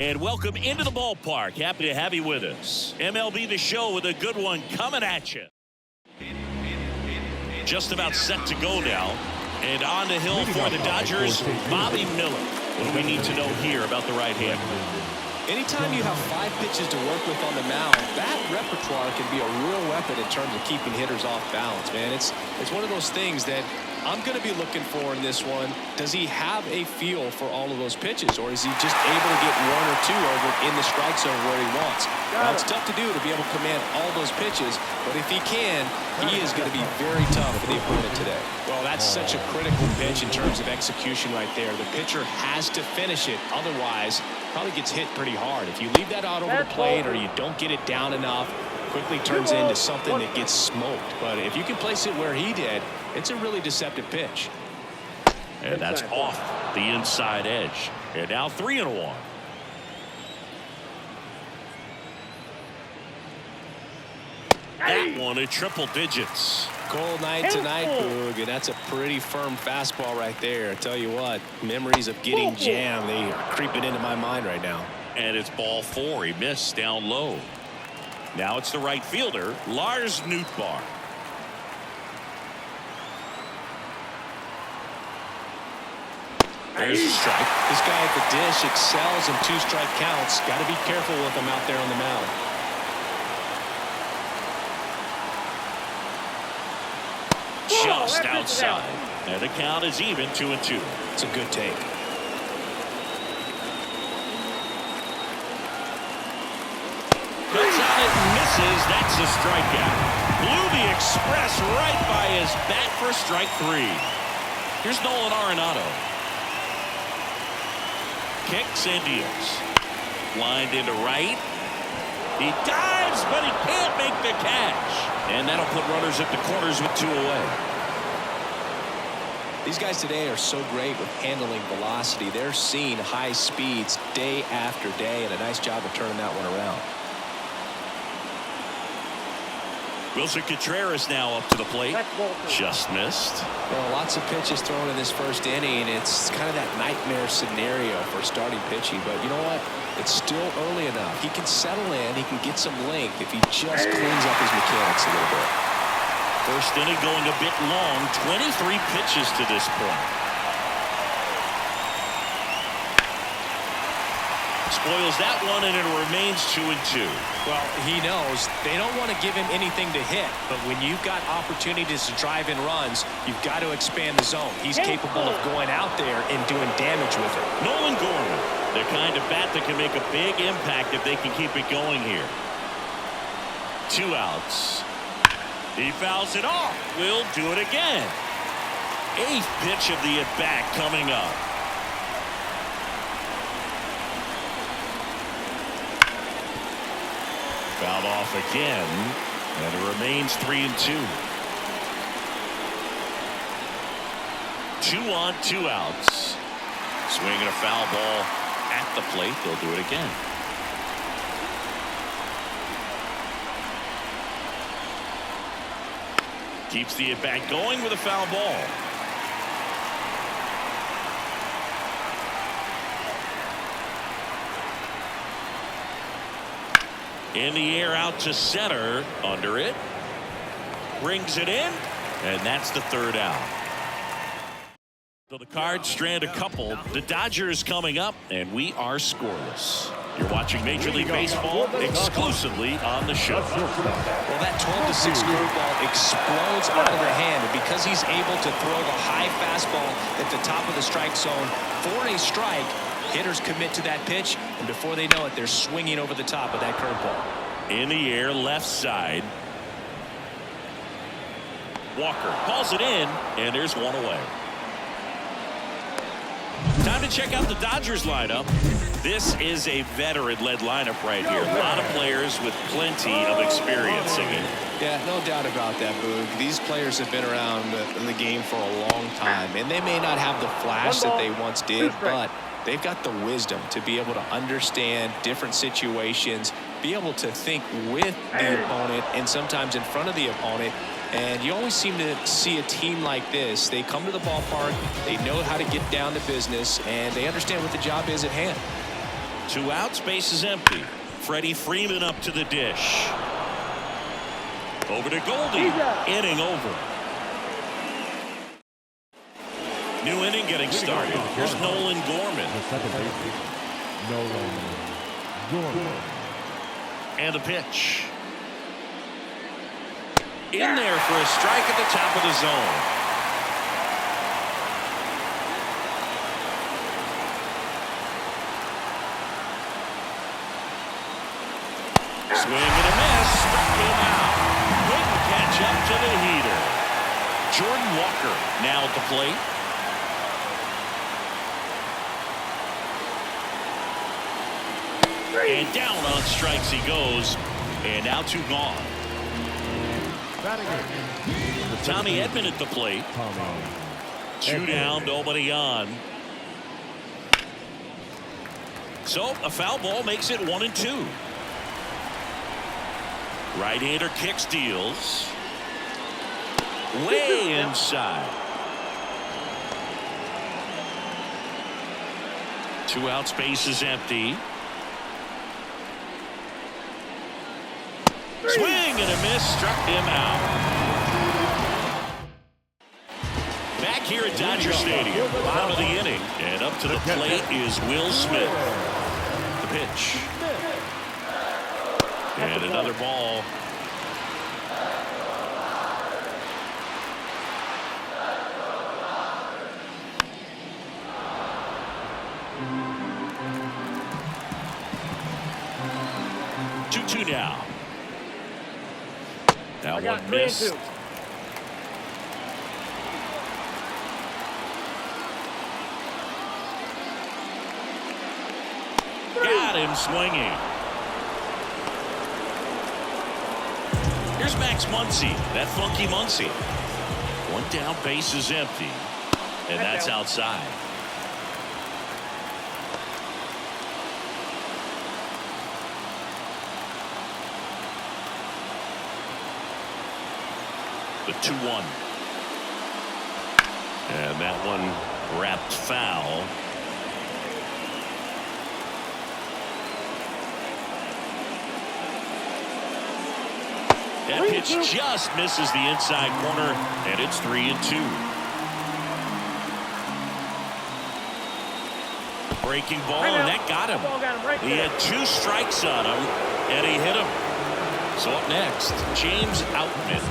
And welcome into the ballpark. Happy to have you with us. MLB The Show with a good one coming at you. Just about set to go now. And on the hill for the Dodgers, Bobby Miller. What do we need to know here about the right-hander? Anytime you have 5 pitches to work with on the mound, that repertoire can be a real weapon in terms of keeping hitters off balance, man. It's one of those things that I'm going to be looking for in this one. Does he have a feel for all of those pitches, or is he just able to get 1 or 2 over in the strike zone where he wants? Now, it's tough to do to be able to command all those pitches, but if he can, he is going to be very tough for the opponent today. Well, that's such a critical pitch in terms of execution right there. The pitcher has to finish it. Otherwise, probably gets hit pretty hard. If you leave that out over the plate or you don't get it down enough, quickly turns into something that gets smoked. But if you can place it where he did, it's a really deceptive pitch. And that's off the inside edge. And now 3-1. That one at triple digits. Cold night tonight, Boog, and that's a pretty firm fastball right there. I tell you what, memories of getting jammed, they are creeping into my mind right now. And it's ball 4. He missed down low. Now it's the right fielder, Lars Nootbaar. There's a strike. This guy at the dish excels in 2-strike counts. Got to be careful with him out there on the mound. Just outside. And the count is even, 2-2. It's a good take. Cuts on it and misses. That's a strikeout. Blew the express right by his bat for strike 3. Here's Nolan Arenado. Kicks and deals. Lined into right. He dives, but he can't make the catch. And that'll put runners at the corners with 2 away. These guys today are so great with handling velocity. They're seeing high speeds day after day, and a nice job of turning that one around. Wilson Contreras now up to the plate. Just missed. Well, lots of pitches thrown in this first inning. It's kind of that nightmare scenario for starting pitching. But you know what? It's still early enough. He can settle in. He can get some length if he just cleans up his mechanics a little bit. First inning going a bit long. 23 pitches to this point. Spoils that one, and it remains 2-2. Well, he knows they don't want to give him anything to hit, but when you've got opportunities to drive in runs, you've got to expand the zone. He's capable of going out there and doing damage with it. Nolan Gorman, the kind of bat that can make a big impact if they can keep it going here. 2 outs. He fouls it off. Will do it again. 8th pitch of the at-bat coming up. Fouled off again, and it remains 3-2. 2 on, 2 outs. Swinging a foul ball at the plate. They'll do it again. Keeps the at-bat going with a foul ball. In the air out to center. Under it. Brings it in. And that's the 3rd out. So the Cards strand a couple. The Dodgers coming up, and we are scoreless. You're watching Major League Baseball exclusively on the show. Well, that 12-6 curveball explodes out of the hand, and because he's able to throw the high fastball at the top of the strike zone for a strike, hitters commit to that pitch, and before they know it, they're swinging over the top of that curveball. In the air, left side. Walker calls it in, and there's 1 away. Time to check out the Dodgers lineup. This is a veteran-led lineup right here. A lot of players with plenty of experience singing. Yeah, no doubt about that, Boog. These players have been around in the game for a long time, and they may not have the flash that they once did, but they've got the wisdom to be able to understand different situations, be able to think with the opponent and sometimes in front of the opponent. And you always seem to see a team like this. They come to the ballpark, they know how to get down to business, and they understand what the job is at hand. 2 outs, base is empty. Freddie Freeman up to the dish. Over to Goldie. Inning over. New inning getting started. Here's Nolan Gorman. And a pitch. In there for a strike at the top of the zone. Swing and a miss. Struck him out. Couldn't catch up to the heater. Jordan Walker now at the plate. And down on strikes he goes. And now 2 gone. Tommy Edman at the plate. 2 down, nobody on. So a foul ball makes it 1-2. Right-hander kicks, deals. Way inside. 2 outs, base is empty. Swing and a miss, struck him out. Back here at Dodger Stadium, bottom of the inning, and up to the plate is Will Smith. The pitch. And another ball. Two now. That one missed. Got him swinging. Here's Max Muncy, that funky Muncy. 1 down, base is empty. And that's outside. The 2-1. And that one wrapped foul. That pitch just misses the inside corner, and it's 3-2. Breaking ball, and that got him. He had 2 strikes on him, and he hit him. So up next, James Outman.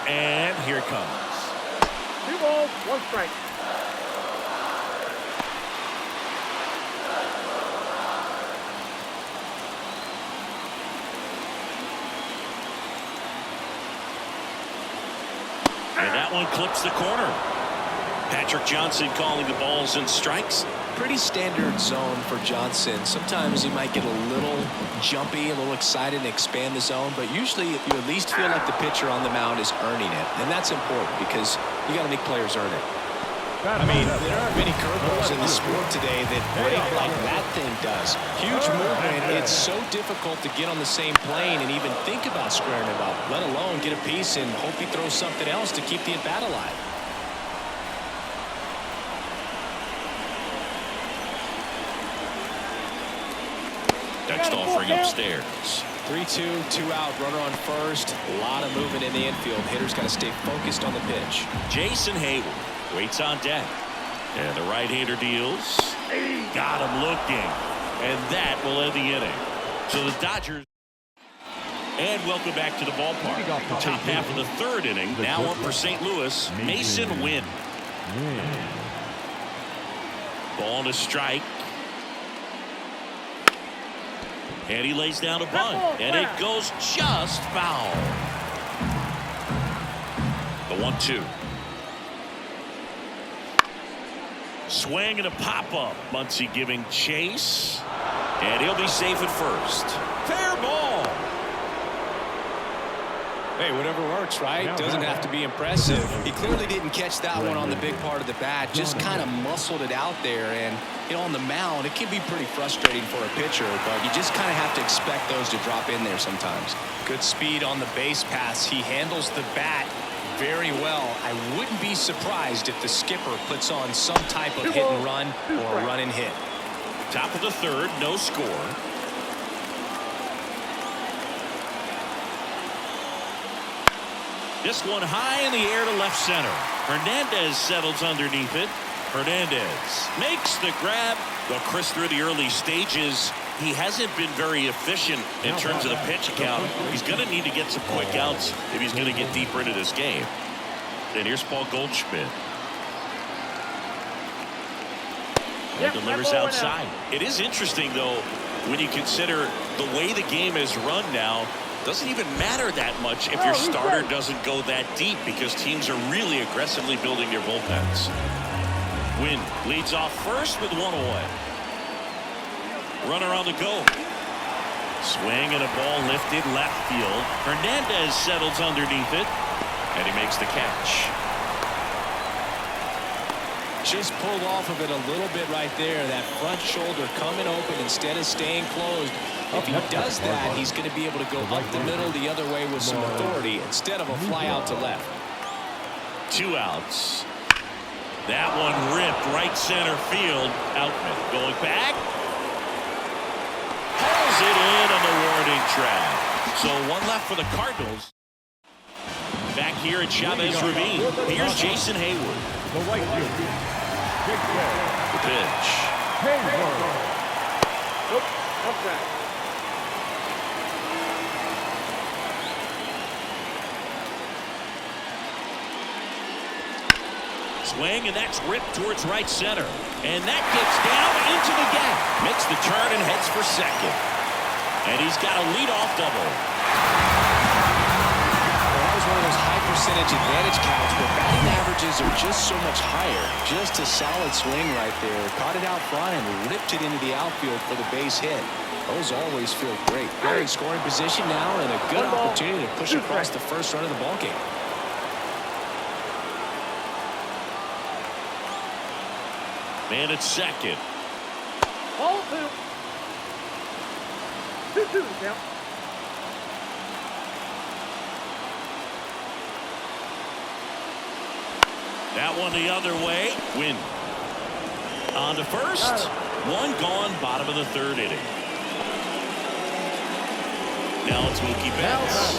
And here it comes. 2 balls, 1 strike. And that one clips the corner. Patrick Johnson calling the balls and strikes. Pretty standard zone for Johnson. Sometimes he might get a little jumpy, a little excited and expand the zone, but usually you at least feel like the pitcher on the mound is earning it, and that's important because you got to make players earn it. I mean, there aren't many curveballs in the sport today that break like that thing does. Huge movement. It's so difficult to get on the same plane and even think about squaring him up, let alone get a piece and hope he throws something else to keep the at-bat alive. Next offering upstairs. 3-2, 2 out, runner on first. A lot of movement in the infield. Hitter's got to stay focused on the pitch. Jason Hayward waits on deck. And the right-hander deals. Got him looking. And that will end the inning. So the Dodgers. And welcome back to the ballpark. Top half of the 3rd inning. Now up for St. Louis, Mason Wynn. Ball to strike. And he lays down a bunt. And it goes just foul. The 1-2. Swing and a pop-up. Muncy giving chase. And he'll be safe at first. Fair ball. Hey, whatever works, right? Doesn't have to be impressive. He clearly didn't catch that one on the big part of the bat. Just kind of muscled it out there. And, you know, on the mound, it can be pretty frustrating for a pitcher, but you just kind of have to expect those to drop in there sometimes. Good speed on the base pass. He handles the bat very well. I wouldn't be surprised if the skipper puts on some type of hit and run or run and hit. Top of the third, no score. This one high in the air to left center. Hernandez settles underneath it. Hernandez makes the grab. Well, Chris, through the early stages, he hasn't been very efficient in terms of the pitch count. He's going to need to get some quick outs if he's going to get deeper into this game. And here's Paul Goldschmidt. And delivers outside. It is interesting, though, when you consider the way the game is run now. Doesn't even matter that much if your starter doesn't go that deep, because teams are really aggressively building their bullpens. Wynn leads off first with one away. Runner on the go. Swing and a ball lifted left field. Hernandez settles underneath it, and he makes the catch. Just pulled off of it a little bit right there. That front shoulder coming open instead of staying closed. If he does that, he's going to be able to go up the middle the other way with some authority instead of a fly out to left. 2 outs. That one ripped right center field. Outman going back. Hauls it in on the warning track. So one left for the Cardinals. Back here at Chavez Ravine. Here's Jason Hayward. The right field. The pitch. Hayward. Nope. Outside. Swing, and that's ripped towards right center. And that gets down into the gap. Makes the turn and heads for second. And he's got a leadoff double. Well, that was one of those high percentage advantage counts where batting averages are just so much higher. Just a solid swing right there. Caught it out front and ripped it into the outfield for the base hit. Those always feel great. They're in scoring position now and a good opportunity to push across the first run of the ballgame. Man at second. Ball 2. 2-2 count. That one the other way. Win. On to first. One gone, bottom of the third inning. Now it's Mookie Betts.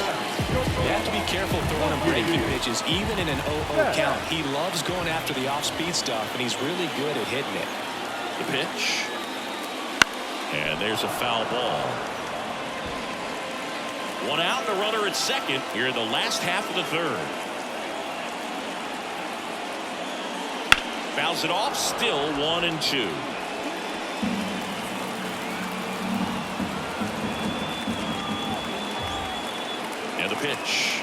You have to be careful throwing him breaking pitches, even in an 0-0 count. He loves going after the off-speed stuff, and he's really good at hitting it. The pitch. And there's a foul ball. One out and a runner at second here in the last half of the third. Fouls it off, still 1-2. And the pitch.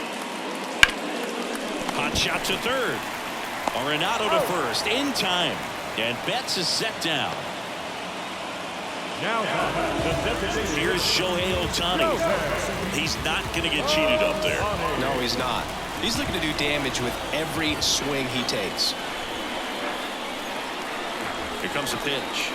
Hot shot to third. Arenado to first in time. And Betts is set down. Now here's Shohei Ohtani. He's not going to get cheated up there. No, he's not. He's looking to do damage with every swing he takes. Here comes the pitch.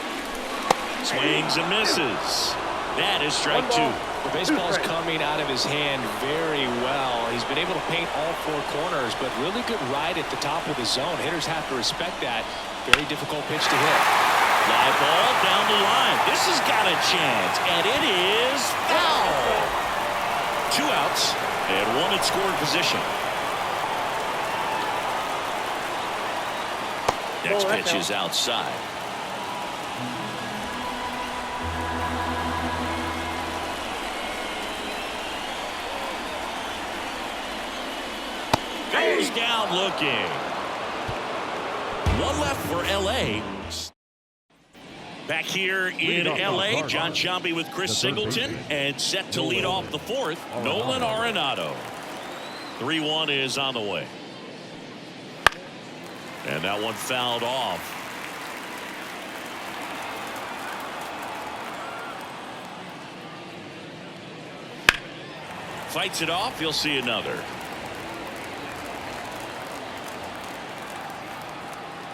Swings and misses. That is strike 2. The baseball's coming out of his hand very well. He's been able to paint all 4 corners, but really good ride at the top of the zone. Hitters have to respect that. Very difficult pitch to hit. Fly ball down the line. This has got a chance, and it is foul. 2 outs and 1 in scoring position. Next pitch is outside. Goes down looking. 1 left for L.A. Back here in L.A., John Sciambi with Chris Singleton, and set to lead off the 4th, Nolan Arenado. 3-1 is on the way. And that one fouled off. Fights it off. You'll see another.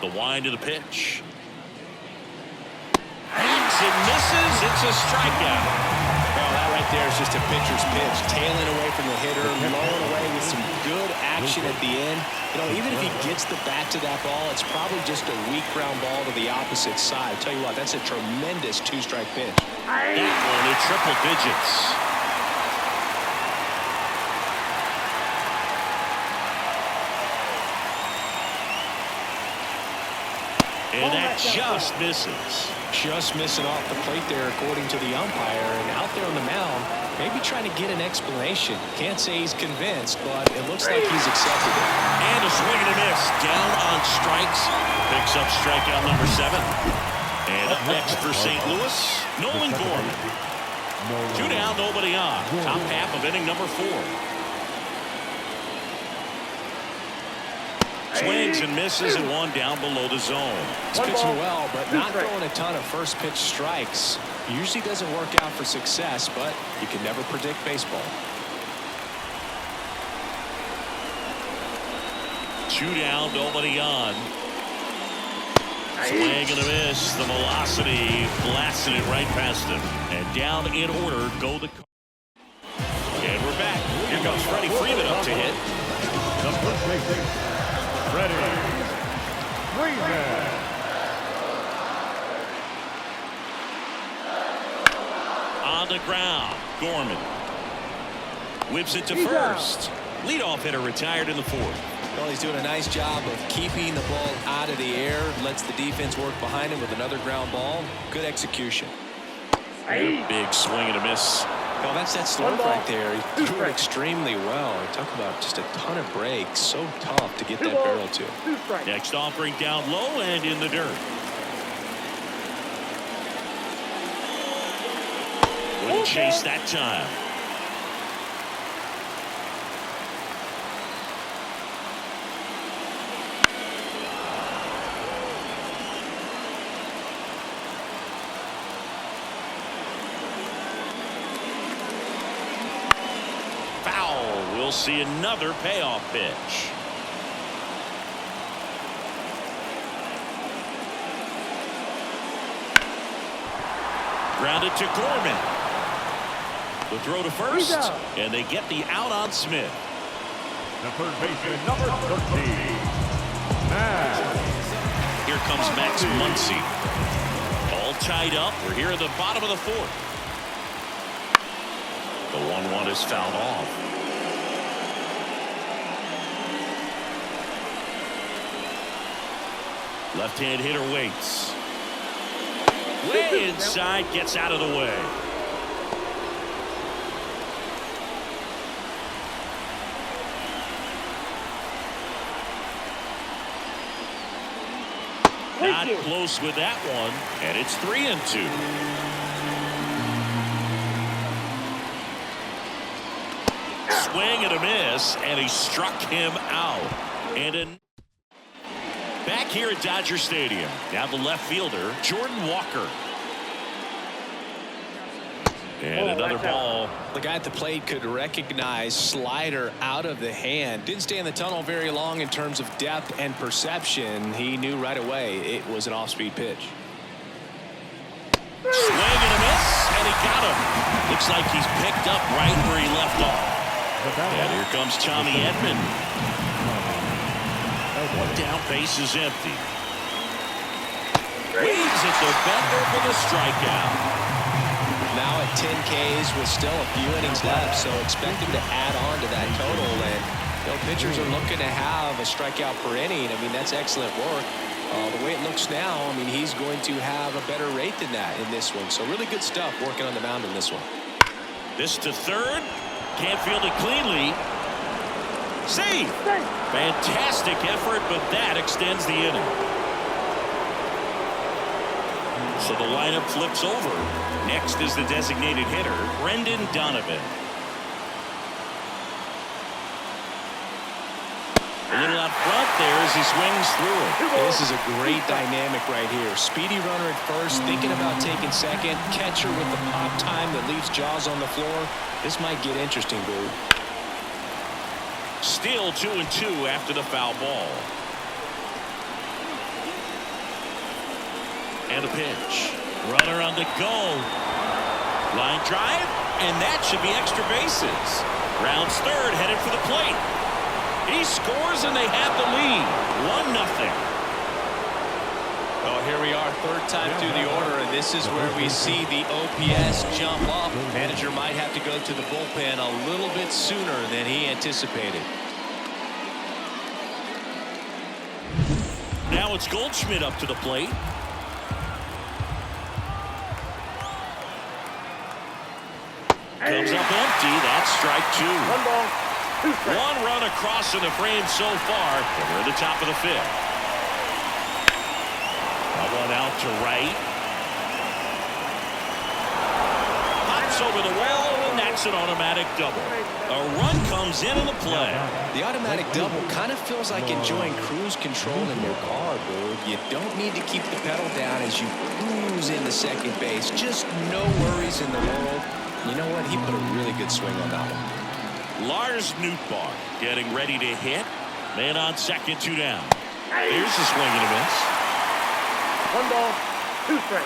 The wind of the pitch. Hangs and misses. It's a strikeout. Well, that right right there is just a pitcher's pitch. Tailing away from the hitter, blowing away with some good action at the end. You know, even if he gets the bat to that ball, it's probably just a weak ground ball to the opposite side. I tell you what, that's a tremendous two-strike pitch. That one in triple digits. And that just misses. Just missing off the plate there, according to the umpire. And out there on the mound, maybe trying to get an explanation. Can't say he's convinced, but it looks like he's accepted it. And a swing and a miss. Down on strikes. Picks up strikeout number 7. And up next for St. Louis, Nolan Gorman. 2 down, nobody on. Top half of inning number 4. Swings and misses and 1 down below the zone. He's pitching well, but not throwing a ton of first pitch strikes. Usually doesn't work out for success, but you can never predict baseball. 2 down, nobody on. Swing and a miss. The velocity blasted it right past him. And down in order go the Cards. And we're back. Here comes Freddie Freeman up to hit. Ready. Freeman. On the ground, Gorman whips it to first. Leadoff hitter retired in the 4th. Well, he's doing a nice job of keeping the ball out of the air. Lets the defense work behind him with another ground ball. Good execution. Big swing and a miss. Well, that's that slope right there. He threw it extremely well. Talk about just a ton of breaks. So tough to get that barrel to. Next offering down low and in the dirt. Wouldn't chase that time. We'll see another payoff pitch. Grounded to Gorman. The throw to first, and they get the out on Smith. The third baseman, number 13. Here comes Max Muncy. All tied up. We're here at the bottom of the 4th. The 1-1 is fouled off. Left-hand hitter waits. Way inside, gets out of the way. Not close with that one, and it's 3-2. Swing and a miss, and he struck him out. And back here at Dodger Stadium, now the left fielder, Jordan Walker. And another ball. The guy at the plate could recognize slider out of the hand. Didn't stay in the tunnel very long in terms of depth and perception. He knew right away it was an off-speed pitch. Swing and a miss, and he got him. Looks like he's picked up right where he left off. And here comes Tommy Edman. 1 down, base is empty. Waves at the bender for the strikeout. Now at 10 Ks with still a few innings left, so expect him to add on to that total. And you know, pitchers are looking to have a strikeout per inning. I mean, that's excellent work. The way it looks now, I mean, he's going to have a better rate than that in this one. So really good stuff working on the mound in this one. This to third. Can't field it cleanly. Save. Fantastic effort, but that extends the inning. So the lineup flips over. Next is the designated hitter, Brendan Donovan. A little out front there as he swings through it. This is a great dynamic right here. Speedy runner at first, thinking about taking second. Catcher with the pop time that leaves Jaws on the floor. This might get interesting, Boo. Still 2-2 after the foul ball. And a pitch. Runner on the go. Line drive. and that should be extra bases. Rounds third, headed for the plate. He scores, and they have the lead. 1-0. Well, here we are, third time through the order, and this is where we see the OPS jump up. Manager might have to go to the bullpen a little bit sooner than he anticipated. Now it's Goldschmidt up to the plate. Comes up empty. That's strike two. 1 ball, 2 strikes. One run across in the frame so far. And we're at the top of the fifth. One out to right. Hops over the wall, and that's an automatic double. A run comes in on the play. The automatic double kind of feels like enjoying cruise control in your car, dude. You don't need to keep the pedal down as you cruise into second base. Just no worries in the world. You know what? He put a really good swing on that one. Lars Nootbaar getting ready to hit. Man on second, 2 down. Here's a swing and a miss. 1 ball, 2 strikes.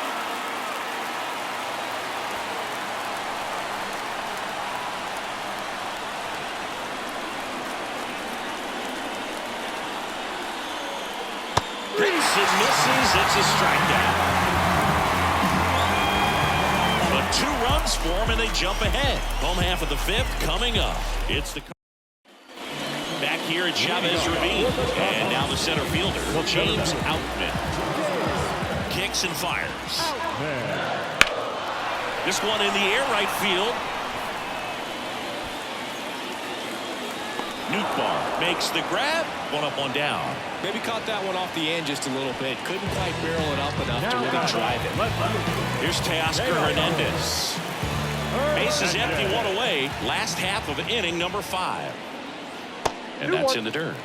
Hits and misses. It's a strikeout. But 2 runs for him, and they jump ahead. Home half of the fifth coming up. It's the back here at Chavez Ravine, and now the center fielder, James Outman, kicks and fires. This one in the air, right field. Nootbaar makes the grab. 1 up, 1 down. Maybe caught that one off the end just a little bit. Couldn't quite barrel it up enough to really drive it. Here's Teoscar Hernandez. Bases empty, 1 away. Last half of inning number 5. And that's in the dirt.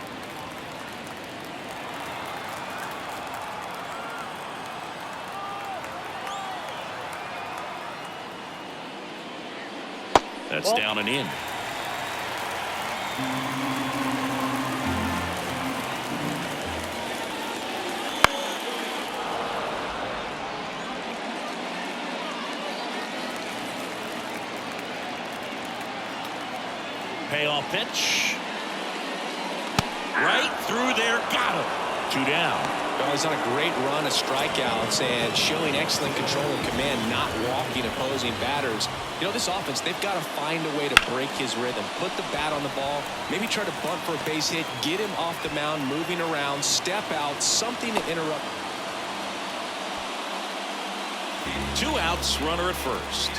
That's down and in. Payoff pitch. Right through there. Got him. 2 down. Well, he's on a great run of strikeouts and showing excellent control and command, not walking opposing batters. You know, this offense, they've got to find a way to break his rhythm, put the bat on the ball, maybe try to bunt for a base hit, get him off the mound, moving around, step out, something to interrupt. 2 outs, runner at first.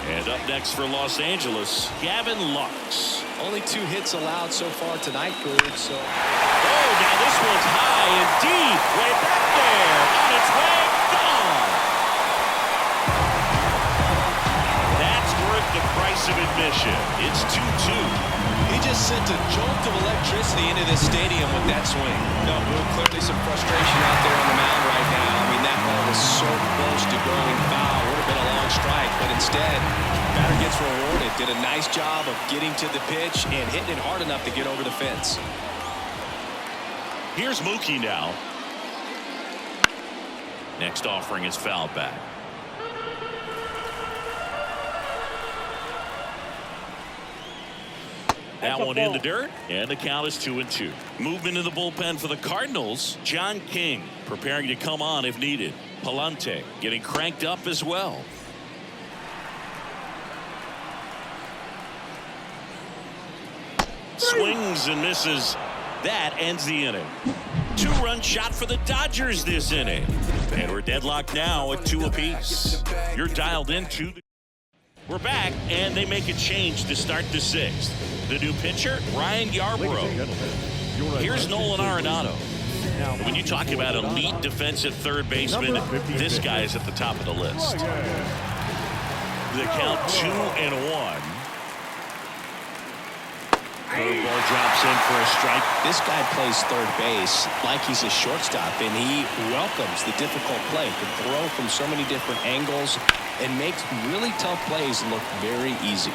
And up next for Los Angeles, Gavin Lux. Only 2 hits allowed so far tonight, Bird. So. Oh, now this one's high and deep, way back there, on its way, gone. That's worth the price of admission. It's 2-2. He just sent a jolt of electricity into this stadium with that swing. No, Boone, clearly some frustration out there on the mound right now. I mean, that ball was so close to going foul. Would have been a long strike, but instead, batter gets rewarded. Did a nice job of getting to the pitch and hitting it hard enough to get over the fence. Here's Mookie now. Next offering is fouled back. That one in the dirt, and the count is 2-2. Movement in the bullpen for the Cardinals. John King preparing to come on if needed. Palante getting cranked up as well. Swings and misses. That ends the inning. 2-run shot for the Dodgers this inning. And we're deadlocked now at 2 apiece. You're dialed into the... We're back, and they make a change to start the 6th. The new pitcher, Ryan Yarbrough. Here's Nolan Arenado. When you talk about elite defensive third baseman, this guy is at the top of the list. The count 2-1. Curveball drops in for a strike. This guy plays third base like he's a shortstop, and he welcomes the difficult play. Can throw from so many different angles and makes really tough plays look very easy.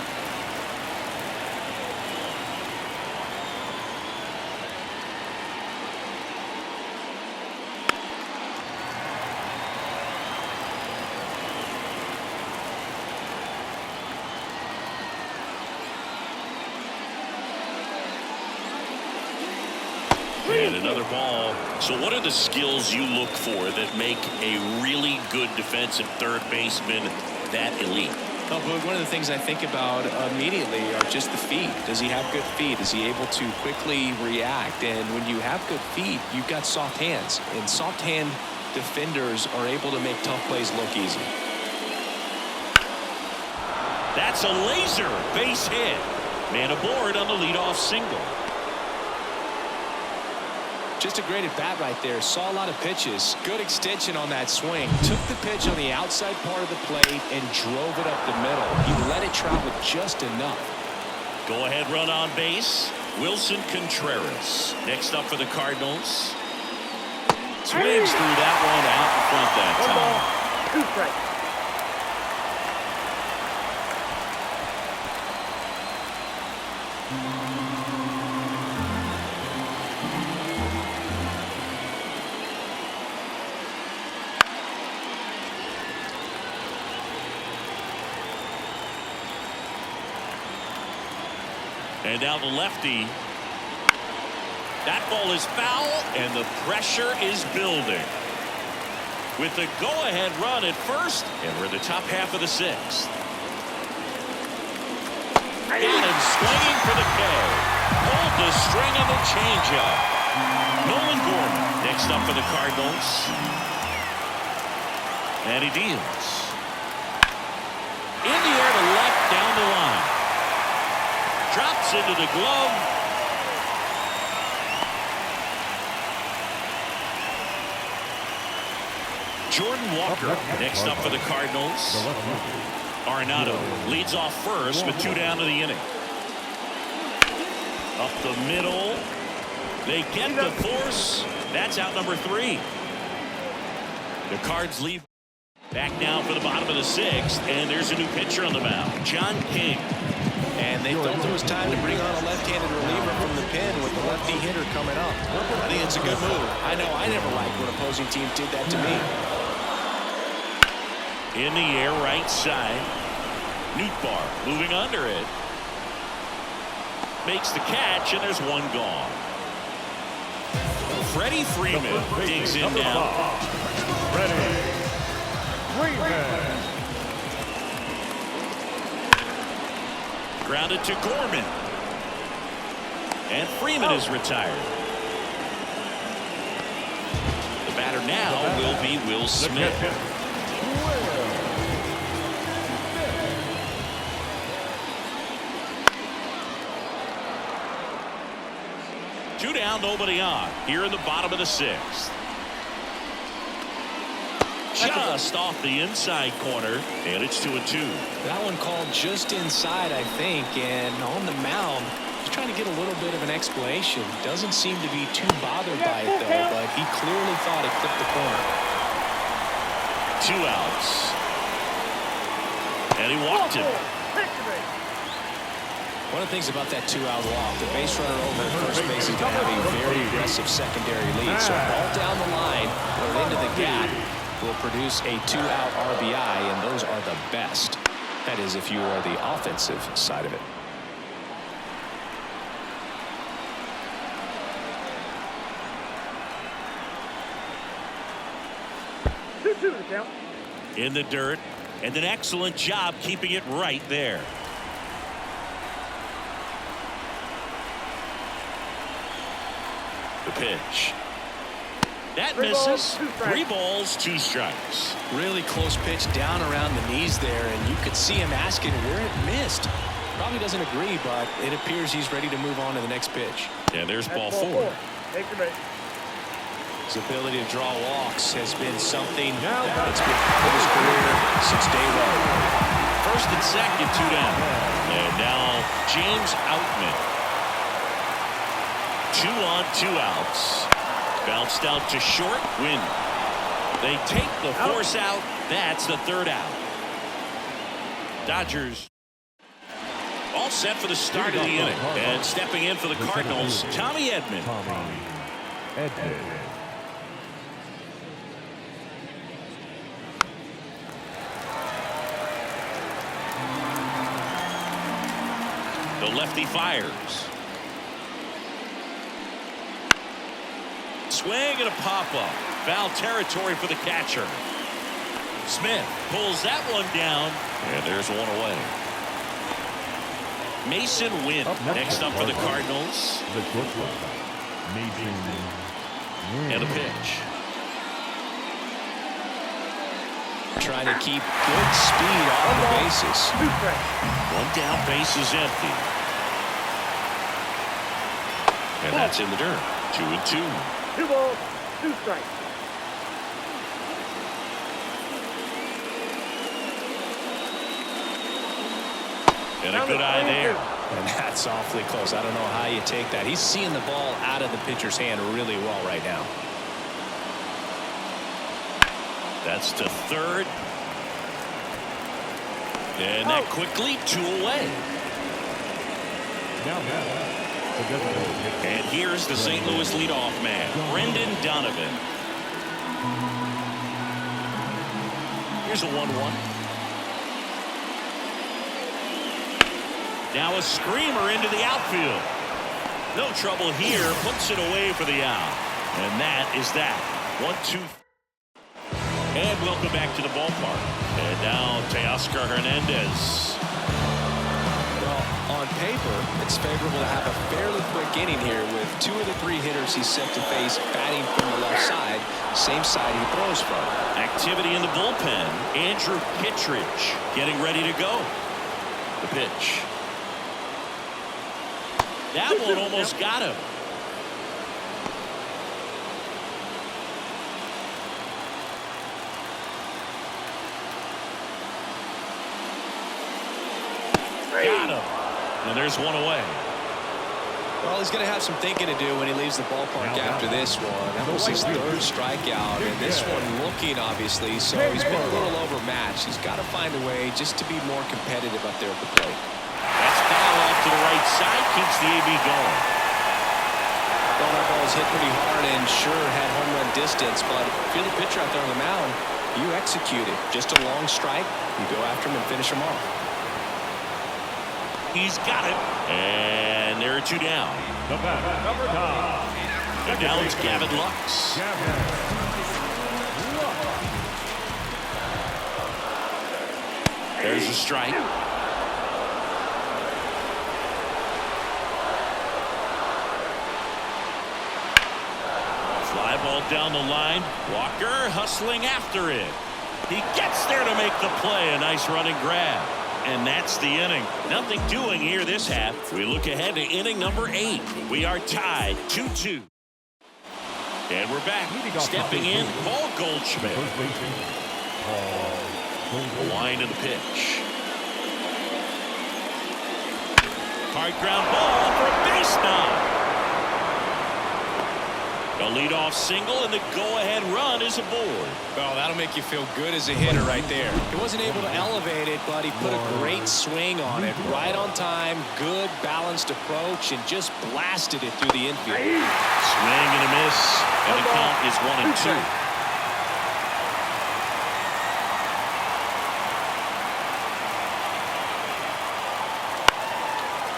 And another ball. So what are the skills you look for that make a really good defensive third baseman that elite? Oh, one of the things I think about immediately are just the feet. Does he have good feet? Is he able to quickly react? And when you have good feet, you've got soft hands. And soft hand defenders are able to make tough plays look easy. That's a laser base hit. Man aboard on the leadoff single. Just a great at bat right there. Saw a lot of pitches. Good extension on that swing. Took the pitch on the outside part of the plate and drove it up the middle. He let it travel just enough. Go ahead run on base. Wilson Contreras. Next up for the Cardinals. Swings through that one out in front that time. 2 strikes. And now the lefty. That ball is foul, and the pressure is building. With the go-ahead run at first, and we're in the top half of the 6th. Got him swinging for the K. Pulled the string on the changeup. Nolan Gorman next up for the Cardinals. And he deals. In the air to left down the line. Drops into the glove. Jordan Walker next up for the Cardinals. Arenado leads off first with 2 down to the inning. Up the middle. They get the force. That's out number 3. The Cards lead. Back now for the bottom of the 6th. And there's a new pitcher on the mound. John King. And they felt it was time to bring on a left-handed reliever from the pen with the lefty hitter coming up. I think it's a good move. I know I never liked when opposing teams did that to me. In the air right side. Nootbaar moving under it. Makes the catch, and there's one gone. Freddie Freeman digs in now. Freddie Freeman. Grounded to Gorman. And Freeman is retired. The batter now will be Will Smith. Two down, nobody on. Here in the bottom of the 6th. Just off the inside corner, and it's 2-2. That one called just inside, I think, and on the mound, he's trying to get a little bit of an explanation. Doesn't seem to be too bothered by it, though, but he clearly thought it clipped the corner. 2 outs. And he walked him. One of the things about that 2-out walk, the base runner over at first base is going to have a very aggressive secondary lead. So ball down the line or into the gap will produce a 2-out RBI, and those are the best. That is, if you are the offensive side of it. In the dirt, and an excellent job keeping it right there. The pitch. That misses. 3 balls, 2 strikes. Really close pitch down around the knees there, and you could see him asking where it missed. Probably doesn't agree, but it appears he's ready to move on to the next pitch. Yeah, there's ball 4. His ability to draw walks has been something that's been part of his career since day one. First and second, 2 down. And now James Outman. 2 on, 2 outs. Bounced out to short, win. They take the force out. That's the 3rd out. Dodgers all set for the start of the inning. And stepping in for the Cardinals, Tommy Edman. The lefty fires. swing and a pop-up. Foul territory for the catcher. Smith pulls that one down, and there's one away. Mason Wynn next up for the Cardinals. And a pitch. Trying to keep good speed off the bases. One down, base is empty. And that's in the dirt. 2-2. 2 balls, 2 strikes. And a good eye there. And that's awfully close. I don't know how you take that. He's seeing the ball out of the pitcher's hand really well right now. That's to third. And that quickly 2 away. And here's the St. Louis leadoff man, Brendan Donovan. Here's a 1-1. Now a screamer into the outfield. No trouble here. Puts it away for the out. And that is that. 1-2. And welcome back to the ballpark. And now Teoscar Hernandez. Well, on paper, it's favorable to have a fairly quick inning here with 2 of the 3 hitters he's set to face batting from the left side, same side he throws from. Activity in the bullpen. Andrew Kittredge getting ready to go. The pitch. That one almost got him. Got him. And there's one away. Well, he's going to have some thinking to do when he leaves the ballpark after this one. That was his 3rd strikeout, and this one looking, obviously, so he's been a little overmatched. He's got to find a way just to be more competitive up there at the plate. That's foul off to the right side. Keeps the AB going. Well, that ball was hit pretty hard and sure had home run distance, but if you're the pitcher out there on the mound, you execute it. Just a long strike, you go after him and finish him off. He's got it. And there are 2 down. The batter, number 9. And now it's Gavin Lux. There's a strike. Fly ball down the line. Walker hustling after it. He gets there to make the play. A nice running grab. And that's the inning. Nothing doing here this half. We look ahead to inning number 8. We are tied 2-2. And we're back. Stepping in, Paul Goldschmidt. A line in the pitch. Hard ground ball for a base knock. A leadoff single, and the go-ahead run is aboard. Well, that'll make you feel good as a hitter right there. He wasn't able to elevate it, but he put a great swing on it. Right on time, good, balanced approach, and just blasted it through the infield. Swing and a miss, and the count is 1-2.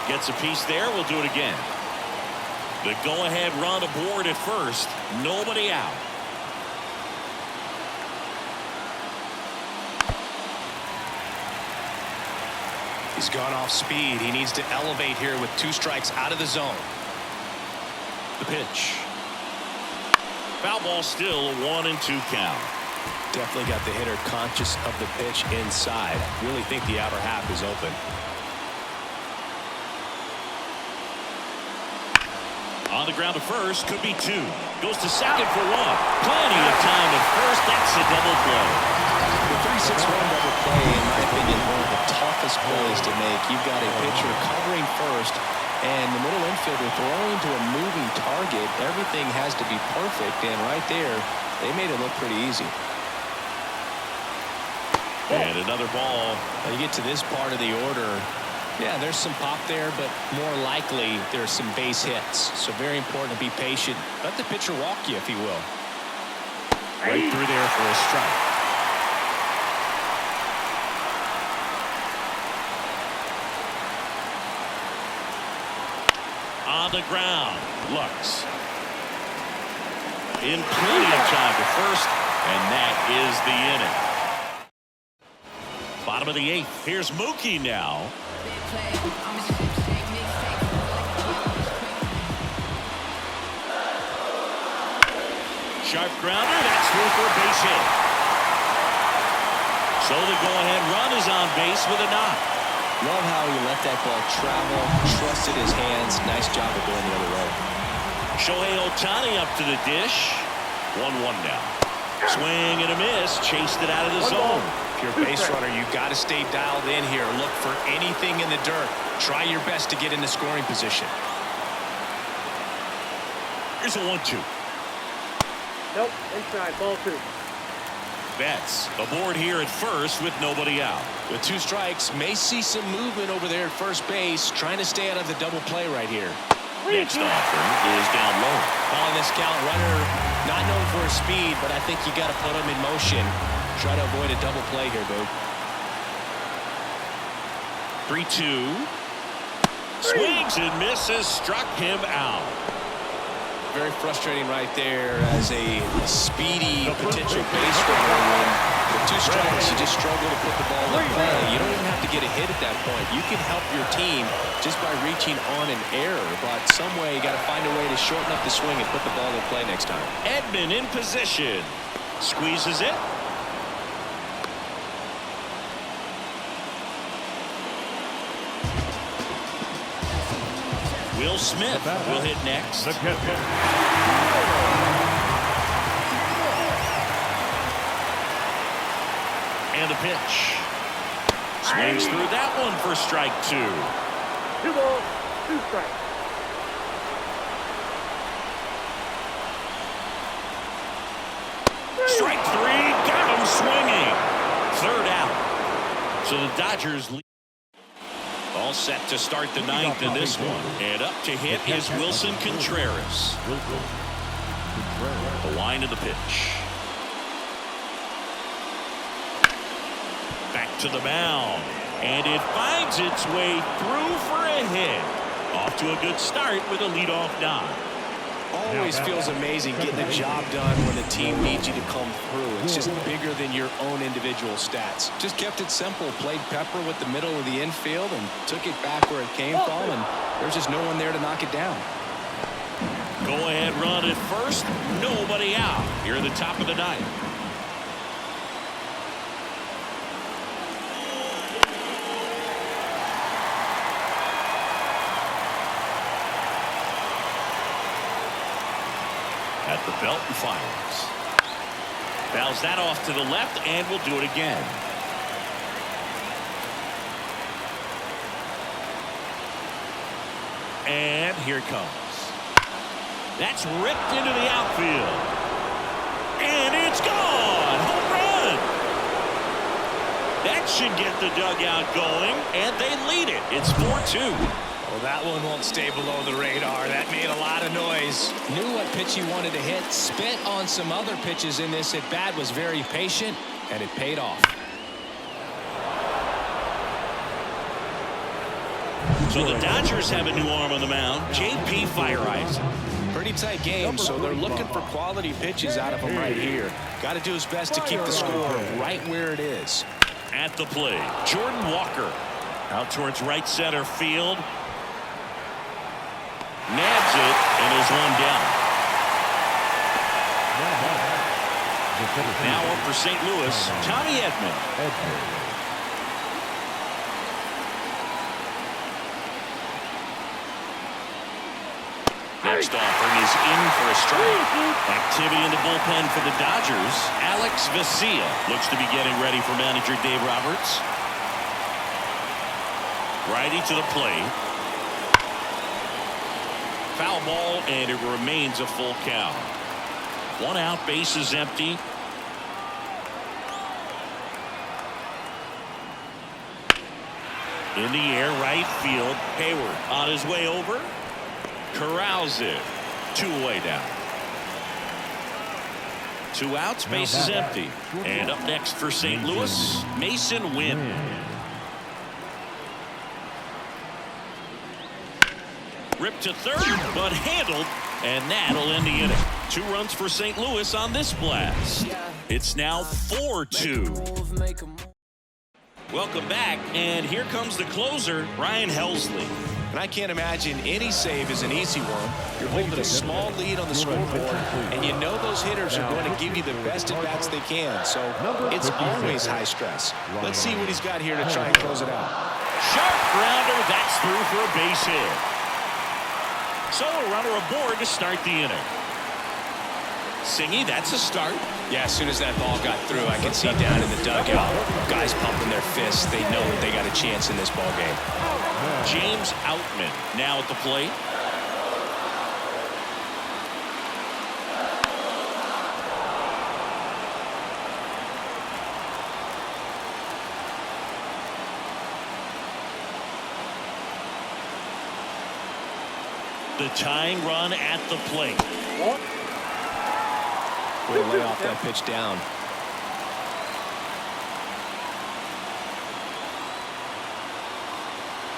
Gets a piece there. We'll do it again. The go-ahead run aboard at first. Nobody out. He's gone off speed. He needs to elevate here with 2 strikes out of the zone. The pitch. Foul ball still, a 1-2 count. Definitely got the hitter conscious of the pitch inside. Really think the outer half is open. On the ground to first, could be 2. Goes to second for 1. Plenty of time at first. That's a double play. The 3-6-1 double play, in my opinion, one of the toughest plays to make. You've got a pitcher covering first, and the middle infielder throwing to a moving target. Everything has to be perfect, and right there, they made it look pretty easy. And another ball. When you get to this part of the order, yeah, there's some pop there, but more likely there's some base hits. So very important to be patient. Let the pitcher walk you, if he will. Right through there for a strike. On the ground, Lux. in plenty of time to first, and that is the inning. Bottom of the 8th. Here's Mookie now. Sharp grounder. That's through for a base hit. So the go-ahead run is on base with a knock. Love how he let that ball travel, trusted his hands. Nice job of going the other way. Shohei Ohtani up to the dish. 1-1 now. Swing and a miss. Chased it out of the zone. If you're a base runner, you got to stay dialed in here. Look for anything in the dirt. Try your best to get in the scoring position. Here's a 1-2. Nope, inside, ball 2. Betts aboard here at first with nobody out. With 2 strikes, may see some movement over there at first base, trying to stay out of the double play right here. Next offering is down low. Calling this count, runner not known for his speed, but I think you got to put him in motion. Try to avoid a double play here, dude. 3-2. Swings and misses. Struck him out. Very frustrating right there as a speedy potential base runner. With 2 strikes, you just struggle to put the ball in play. You don't even have to get a hit at that point. You can help your team just by reaching on an error, but some way you got to find a way to shorten up the swing and put the ball in play next time. Edman in position. Squeezes it. Will Smith will hit next. And a pitch. Swings through that one for strike 2. 2 balls, 2 strikes. Strike 3. Got him swinging. 3rd out. So the Dodgers lead. All set to start the 9th in this one. And up to hit is Wilson Contreras. The line of the pitch. Back to the mound. And it finds its way through for a hit. Off to a good start with a leadoff nod. Always feels amazing getting the job done when the team needs you to come through. It's just bigger than your own individual stats. Just kept it simple. Played pepper with the middle of the infield and took it back where it came from, and there's just no one there to knock it down. Go ahead run at first. Nobody out. Here at the top of the 9th. At the belt and fires. Fouls that off to the left and will do it again. And here it comes. That's ripped into the outfield. And it's gone. Home run. That should get the dugout going, and they lead it. It's 4-2. Well, that one won't stay below the radar. That made a lot of noise. Knew what pitch he wanted to hit. Spit on some other pitches in this at bat. Was very patient, and it paid off. So the Dodgers have a new arm on the mound. JP Fire Ice. Pretty tight game, so they're looking for quality pitches out of him right here. Got to do his best to keep the score right where it is. At the plate, Jordan Walker. Out towards right center field. Nabs it, and there's one down. Now up for St. Louis, Tommy Edman. Next offering is in for a strike. Activity in the bullpen for the Dodgers. Alex Vesia looks to be getting ready for manager Dave Roberts. Righty to the plate. Foul ball, and it remains a full count. 1 out, base is empty. In the air, right field. Hayward on his way over. Corrals it. 2 away down. 2 outs, base is empty. And up next for St. Louis, Mason Wynn. Ripped to third, but handled And that'll end the inning. 2 runs for St. Louis on this blast. It's now 4-2. Welcome back, and here comes the closer, Ryan Helsley. And I can't imagine any save is an easy one. You're holding a small lead on the scoreboard, and you know those hitters are going to give you the best at-bats they can. So it's always high stress. Let's see what he's got here to try and close it out. Sharp grounder, that's through for a base hit. So a runner aboard to start the inning. Singy, that's a start. Yeah, as soon as that ball got through, I can see down in the dugout, guys pumping their fists. They know that they got a chance in this ball game. James Outman now at the plate. The tying run at the plate. We'll lay off that pitch down.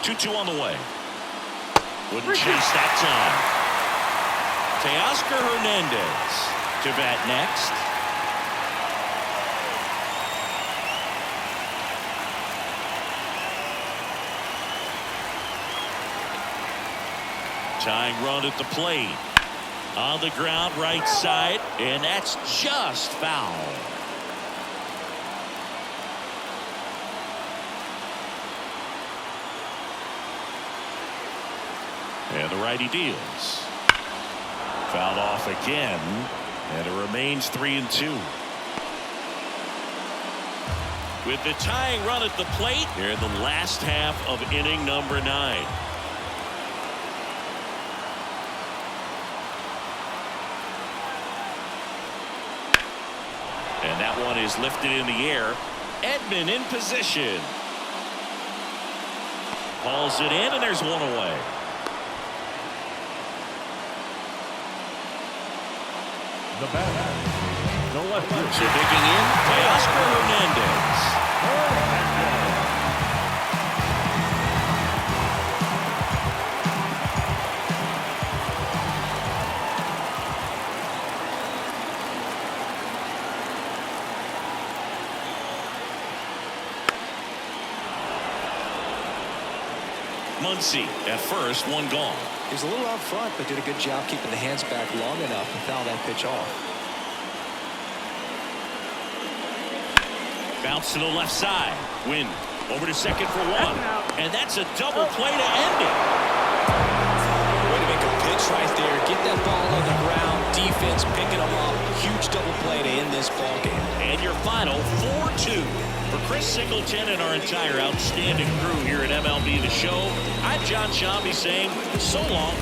Two on the way. Wouldn't chase that time. Teoscar Hernandez to bat next. Tying run at the plate. On the ground, right side, and that's just foul. And the righty deals. Fouled off again, and it remains 3-2. With the tying run at the plate, here in the last half of inning number 9. And that one is lifted in the air. Edman in position. Hauls it in, and there's one away. The batter, the left fielder. So digging in, Teoscar Hernandez. Muncy at first, one gone. He was a little out front, but did a good job keeping the hands back long enough to foul that pitch off. Bounce to the left side. Win over to second for one. And that's a double play to end it. Way to make a pitch right there. Get that ball on the ground. Defense picking them up. Huge double play to end this ball game. And your final 4-2. For Chris Singleton and our entire outstanding crew here at MLB The Show, I'm John Shambi saying so long.